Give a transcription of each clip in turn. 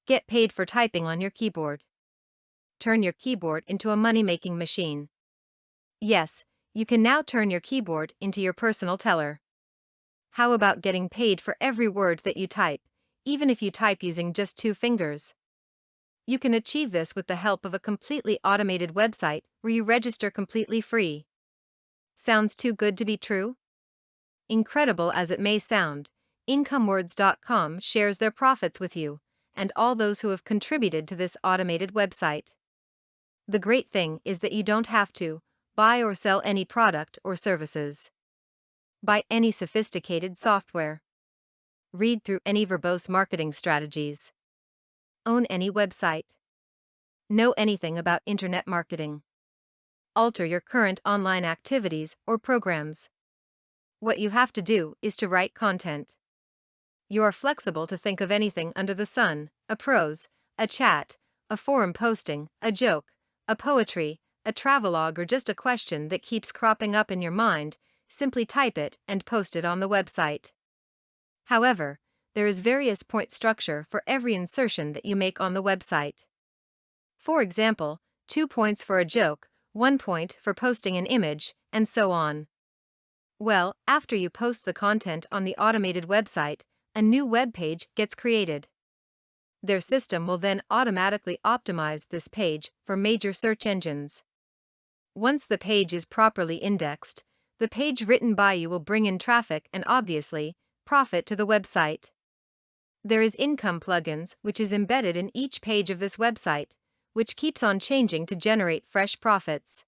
Get paid for typing on your keyboard. Turn your keyboard into a money-making machine. Yes, you can now turn your keyboard into your personal teller. How about getting paid for every word that you type, even if you type using just 2 fingers? You can achieve this with the help of a completely automated website where you register completely free. Sounds too good to be true? Incredible as it may sound, IncomeWords.com shares their profits with you and all those who have contributed to this automated website. The great thing is that you don't have to buy or sell any product or services. Buy any sophisticated software. Read through any verbose marketing strategies. Own any website. Know anything about internet marketing. Alter your current online activities or programs. What you have to do is to write content. You are flexible to think of anything under the sun: a prose, a chat, a forum posting, a joke, a poetry, a travelogue, or just a question that keeps cropping up in your mind. Simply type it and post it on the website. However, there is various point structure for every insertion that you make on the website. For example, 2 points for a joke, 1 point for posting an image, and so on. Well, after you post the content on the automated website, a new web page gets created. Their system will then automatically optimize this page for major search engines. Once the page is properly indexed, the page written by you will bring in traffic and obviously, profit to the website. There is Income Plugins, which is embedded in each page of this website, which keeps on changing to generate fresh profits.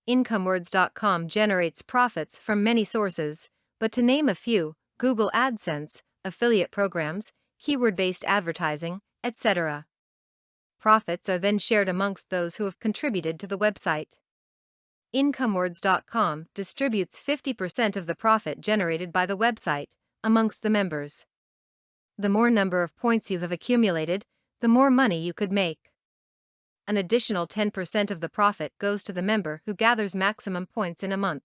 IncomeWords.com generates profits from many sources, but to name a few: Google AdSense, affiliate programs, keyword-based advertising, etc. Profits are then shared amongst those who have contributed to the website. IncomeWords.com distributes 50% of the profit generated by the website amongst the members. The more number of points you have accumulated, the more money you could make. An additional 10% of the profit goes to the member who gathers maximum points in a month.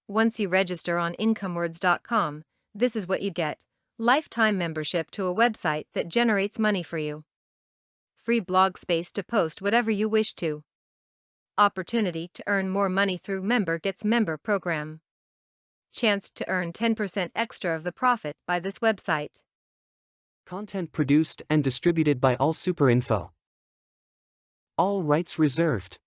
Once you register on IncomeWords.com, this is what you get: lifetime membership to a website that generates money for you. Free blog space to post whatever you wish to. Opportunity to earn more money through Member Gets Member program. Chance to earn 10% extra of the profit by this website. Content produced and distributed by AllSuperInfo. All rights reserved.